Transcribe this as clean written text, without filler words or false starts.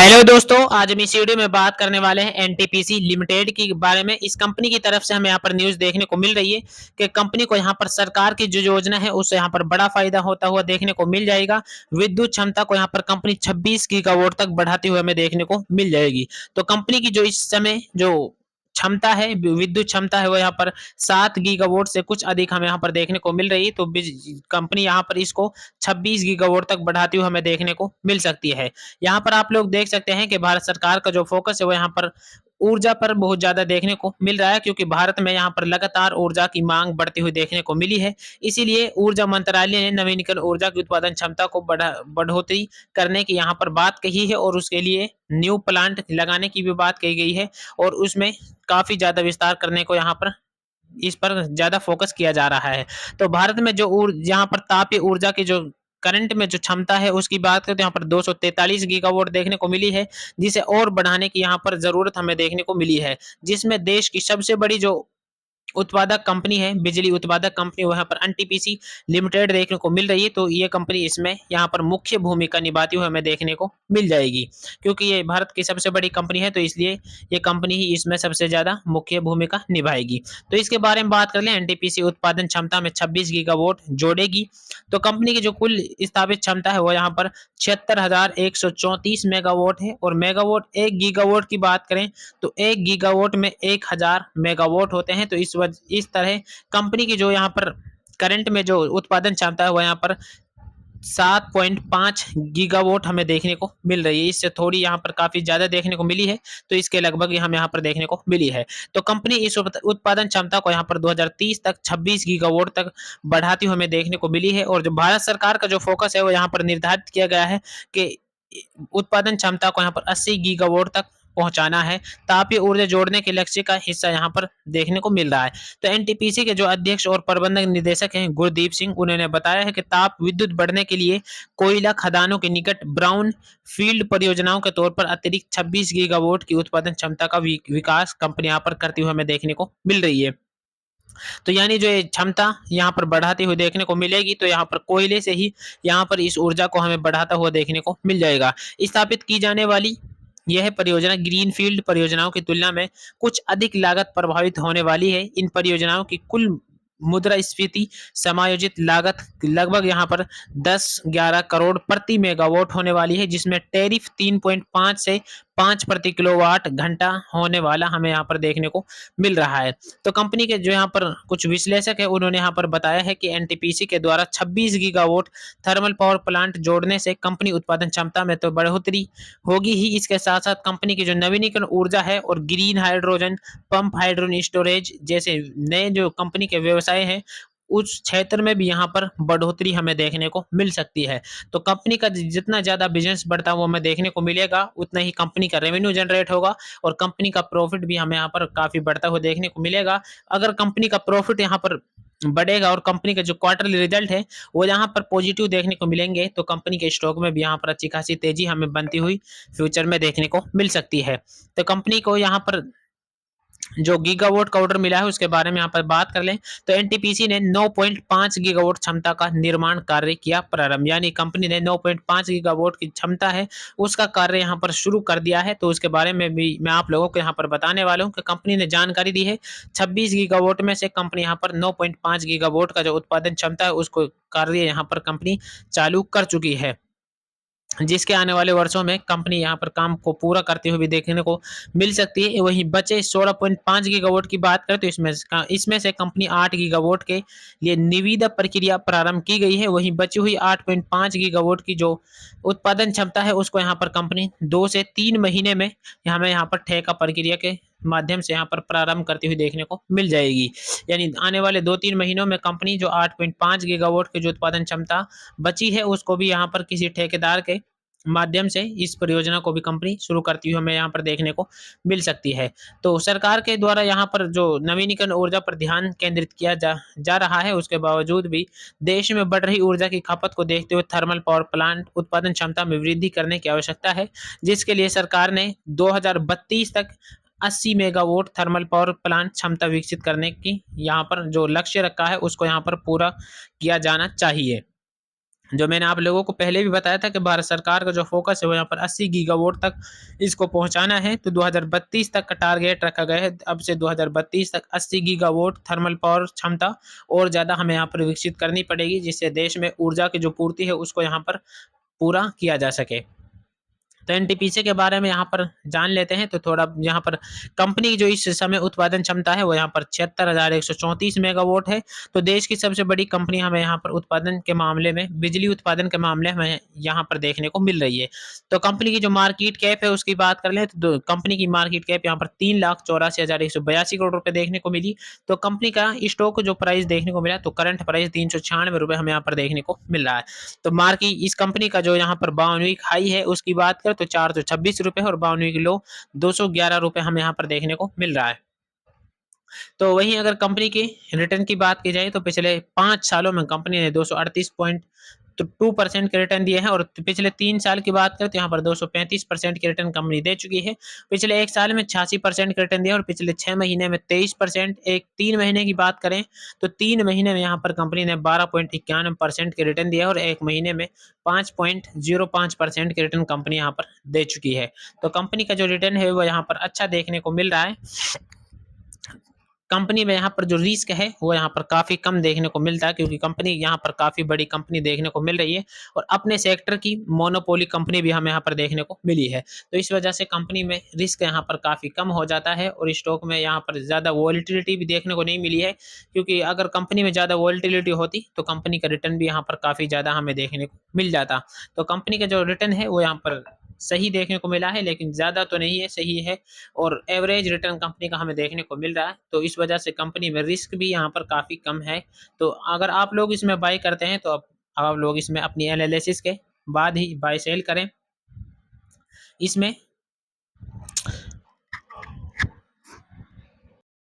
Hello दोस्तों, आज हम इस वीडियो में बात करने वाले हैं एनटीपीसी लिमिटेड के बारे में। इस कंपनी की तरफ से हमें यहाँ पर न्यूज़ देखने को मिल रही है कि कंपनी को यहाँ पर सरकार की जो योजना है उससे यहाँ पर बड़ा फायदा होता हुआ देखने को मिल जाएगा। विद्युत क्षमता को यहाँ पर कंपनी 26 गीगावाट तक बढ़ाते हुए हमें देखने को मिल जाएगी। तो कंपनी की जो इस समय जो क्षमता है, विद्युत क्षमता है, वो यहाँ पर 7 गीगावाट से कुछ अधिक हमें यहाँ पर देखने को मिल रही है। तो कंपनी यहाँ पर इसको 26 गीगावाट तक बढ़ाती हुई हमें देखने को मिल सकती है। यहाँ पर आप लोग देख सकते हैं कि भारत सरकार का जो फोकस है वो यहाँ पर ऊर्जा पर बहुत ज्यादा देखने को मिल रहा है, क्योंकि भारत में यहाँ पर लगातार ऊर्जा की मांग बढ़ती हुई देखने को मिली है। इसीलिए ऊर्जा मंत्रालय ने नवीनीकरण ऊर्जा की उत्पादन क्षमता को बढ़ोतरी करने की यहाँ पर बात कही है, और उसके लिए न्यू प्लांट लगाने की भी बात कही गई है, और उसमें काफी ज्यादा विस्तार करने को यहाँ पर इस पर ज्यादा फोकस किया जा रहा है। तो भारत में जो यहाँ पर तापीय ऊर्जा की जो करंट में जो क्षमता है उसकी बात करें तो यहाँ पर 243 गीगावाट देखने को मिली है, जिसे और बढ़ाने की यहाँ पर जरूरत हमें देखने को मिली है। जिसमें देश की सबसे बड़ी जो उत्पादक कंपनी है, बिजली उत्पादक कंपनी, वहां पर एनटीपीसी लिमिटेड देखने को मिल रही है। तो ये कंपनी इसमें यहाँ पर मुख्य भूमिका निभाती हुई हमें देखने को मिल जाएगी, क्योंकि ये भारत की सबसे बड़ी कंपनी है, तो इसलिए ये कंपनी ही इसमें सबसे ज्यादा मुख्य भूमिका निभाएगी। तो इसके बारे में बात कर लें, एनटीपीसी उत्पादन क्षमता में 26 गीगावाट जोड़ेगी। तो कंपनी की जो कुल स्थापित क्षमता है वो यहाँ पर 76,134 मेगावाट है, और मेगावाट 1 गीगावाट की बात करें तो 1 गीगावाट में 1000 मेगावाट होते हैं। तो इस तरह कंपनी की जो यहाँ पर करंट में जो उत्पादन क्षमता है वो यहाँ पर 7.5 गीगावाट हमें देखने को मिल रही है। इससे थोड़ी यहाँ पर काफी ज्यादा देखने को मिली है, तो इसके लगभग हम यहाँ पर देखने को मिली है। तो कंपनी इस उत्पादन क्षमता को यहाँ पर 2030 तक 26 गीगावाट तक बढ़ाती हुई हमें देखने को मिली है। और जो भारत सरकार का जो फोकस है वो यहाँ पर निर्धारित किया गया है कि उत्पादन क्षमता को यहाँ पर 80 गीगावाट तक पहुंचाना है। तापीय ऊर्जा जोड़ने के लक्ष्य का हिस्सा यहाँ पर देखने को मिल रहा है। तो एनटीपीसी के जो अध्यक्ष और प्रबंधक निदेशक हैं गुरदीप सिंह, उन्होंने बताया है कि ताप विद्युत बढ़ने के लिए कोयला खदानों के निकट ब्राउन फील्ड परियोजनाओं के तौर पर अतिरिक्त 26 गीगावाट की उत्पादन क्षमता का विकास कंपनी यहाँ पर करती हुई हमें देखने को मिल रही है। तो यानी जो ये क्षमता यहाँ पर बढ़ाती हुई देखने को मिलेगी, तो यहाँ पर कोयले से ही यहाँ पर इस ऊर्जा को हमें बढ़ाता हुआ देखने को मिल जाएगा। स्थापित की जाने वाली यह परियोजना ग्रीनफील्ड परियोजनाओं की तुलना में कुछ अधिक लागत प्रभावित होने वाली है। इन परियोजनाओं की कुल मुद्रास्फीति समायोजित लागत लगभग यहाँ पर 10-11 करोड़ प्रति मेगावाट होने वाली है, जिसमें टैरिफ 3.5 से 5 प्रति किलोवाट घंटा होने वाला हमें यहाँ पर देखने को मिल रहा है। तो कंपनी के जो यहाँ पर कुछ विश्लेषक है उन्होंने यहाँ पर बताया है कि एनटीपीसी के द्वारा 26 गीगावाट थर्मल पावर प्लांट जोड़ने से कंपनी उत्पादन क्षमता में तो बढ़ोतरी होगी ही, इसके साथ साथ कंपनी की जो नवीनीकरण ऊर्जा है और green hydrogen, pump hydrogen storage जैसे नए जो कंपनी के व्यवसाय हैं उस क्षेत्र में भी यहाँ पर बढ़ोतरी हमें देखने को मिल सकती है। तो कंपनी का जितना ज्यादा बिजनेस बढ़ता हुआ हमें देखने को मिलेगा, उतना ही कंपनी का रेवेन्यू जनरेट होगा, और कंपनी का प्रॉफिट भी हमें यहाँ पर काफी बढ़ता हुआ देखने को मिलेगा। अगर कंपनी का प्रॉफिट यहाँ पर बढ़ेगा और कंपनी का जो क्वार्टरली रिजल्ट है वो यहाँ पर पॉजिटिव देखने को मिलेंगे, तो कंपनी के स्टॉक में भी यहाँ पर अच्छी खासी तेजी हमें बनती हुई फ्यूचर में देखने को मिल सकती है। तो कंपनी को यहाँ पर जो गीगावाट का ऑर्डर मिला है उसके बारे में यहाँ पर बात कर लें, तो एनटीपीसी ने 9.5 गीगावाट क्षमता का निर्माण कार्य किया प्रारंभ, यानी कंपनी ने 9.5 गीगावाट की क्षमता है उसका कार्य यहाँ पर शुरू कर दिया है। तो उसके बारे में भी मैं आप लोगों को यहाँ पर बताने वाला हूँ कि कंपनी ने जानकारी दी है 26 गीगावाट में से कंपनी यहाँ पर 9.5 गीगावाट का जो उत्पादन क्षमता है उसको कार्य यहाँ पर कंपनी चालू कर चुकी है, जिसके आने वाले वर्षों में कंपनी यहाँ पर काम को पूरा करते हुए भी देखने को मिल सकती है। वहीं बचे 16.5 गीगावाट की बात करें तो इसमें से कंपनी 8 गीगावाट के लिए निविदा प्रक्रिया प्रारंभ की गई है। वहीं बची हुई 8.5 गीगावाट की जो उत्पादन क्षमता है उसको यहाँ पर कंपनी 2 से 3 महीने में हमें यहाँ पर ठेका प्रक्रिया के माध्यम से यहाँ पर प्रारंभ करती हुई देखने को मिल जाएगी। यानी आने वाले 2-3 महीनों में कंपनी जो 8.5 गीगावाट की जो उत्पादन क्षमता बची है उसको भी यहाँ पर किसी ठेकेदार के माध्यम से इस परियोजना को भी कंपनी शुरू करती हुई हमें यहाँ पर देखने को मिल सकती है। तो सरकार के द्वारा यहाँ पर जो नवीनीकरण ऊर्जा पर ध्यान केंद्रित किया जा रहा है, उसके बावजूद भी देश में बढ़ रही ऊर्जा की खपत को देखते हुए थर्मल पावर प्लांट उत्पादन क्षमता में वृद्धि करने की आवश्यकता है, जिसके लिए सरकार ने 2032 तक 80 मेगावाट थर्मल पावर प्लांट क्षमता विकसित करने की यहाँ पर जो लक्ष्य रखा है उसको यहाँ पर पूरा किया जाना चाहिए। जो मैंने आप लोगों को पहले भी बताया था कि भारत सरकार का जो फ़ोकस है वो यहाँ पर 80 गीगावाट तक इसको पहुँचाना है। तो 2032 तक का टारगेट रखा गया है। अब से 2032 तक 80 गीगावाट थर्मल पावर क्षमता और ज़्यादा हमें यहाँ पर विकसित करनी पड़ेगी, जिससे देश में ऊर्जा की जो पूर्ति है उसको यहाँ पर पूरा किया जा सके। तो एनटीपीसी के बारे में यहाँ पर जान लेते हैं। तो थोड़ा यहाँ पर कंपनी की जो इस समय उत्पादन क्षमता है वो यहाँ पर 76,134 मेगावाट है। तो देश की सबसे बड़ी कंपनी हमें यहाँ पर उत्पादन के मामले में, बिजली उत्पादन के मामले में यहाँ पर देखने को मिल रही है। तो कंपनी की जो मार्केट कैप है उसकी बात कर लें तो कंपनी की मार्केट कैप यहाँ पर 3,84,182 करोड़ रुपए देखने को मिली। तो कंपनी का स्टॉक जो प्राइस देखने को मिला तो करंट प्राइस 396 रुपए हमें यहाँ पर देखने को मिल रहा है। तो मार्की इस कंपनी का जो यहाँ पर 52वीं हाई है उसकी बात करें तो 426 रुपए और 52वीं की लो 211 रुपए हमें यहाँ पर देखने को मिल रहा है। तो वहीं अगर कंपनी की रिटर्न की बात की जाए तो पिछले 5 सालों में कंपनी ने 238.2% के रिटर्न दिए हैं और पिछले 3 साल की बात करें तो यहाँ पर 235% के रिटर्न कंपनी दे चुकी है। पिछले 1 साल में 86% के रिटर्न दिया और पिछले 6 महीने में 23%। एक 3 महीने की बात करें तो 3 महीने में यहाँ पर कंपनी ने 12.91% के रिटर्न दिया और 1 महीने में 5.05% के रिटर्न कंपनी यहाँ पर दे चुकी है। तो कंपनी का जो रिटर्न है वो यहाँ पर अच्छा देखने को मिल रहा है। कंपनी में यहाँ पर जो रिस्क है वो यहाँ पर काफ़ी कम देखने को मिलता है, क्योंकि कंपनी यहाँ पर काफ़ी बड़ी कंपनी देखने को मिल रही है और अपने सेक्टर की मोनोपोली कंपनी भी हमें यहाँ पर देखने को मिली है। तो इस वजह से कंपनी में रिस्क यहाँ पर काफ़ी कम हो जाता है और स्टॉक में यहाँ पर ज़्यादा वॉलिटिलिटी भी देखने को नहीं मिली है, क्योंकि अगर कंपनी में ज़्यादा वॉलिटिलिटी होती तो कंपनी का रिटर्न भी यहाँ पर काफ़ी ज़्यादा हमें देखने को मिल जाता। तो कंपनी का जो रिटर्न है वो यहाँ पर सही देखने को मिला है, लेकिन ज़्यादा तो नहीं है, सही है और एवरेज रिटर्न कंपनी का हमें देखने को मिल रहा है। तो इस वजह से कंपनी में रिस्क भी यहाँ पर काफ़ी कम है। तो अगर आप लोग इसमें बाय करते हैं तो आप लोग इसमें अपनी एनालिसिस के बाद ही बाय सेल करें। इसमें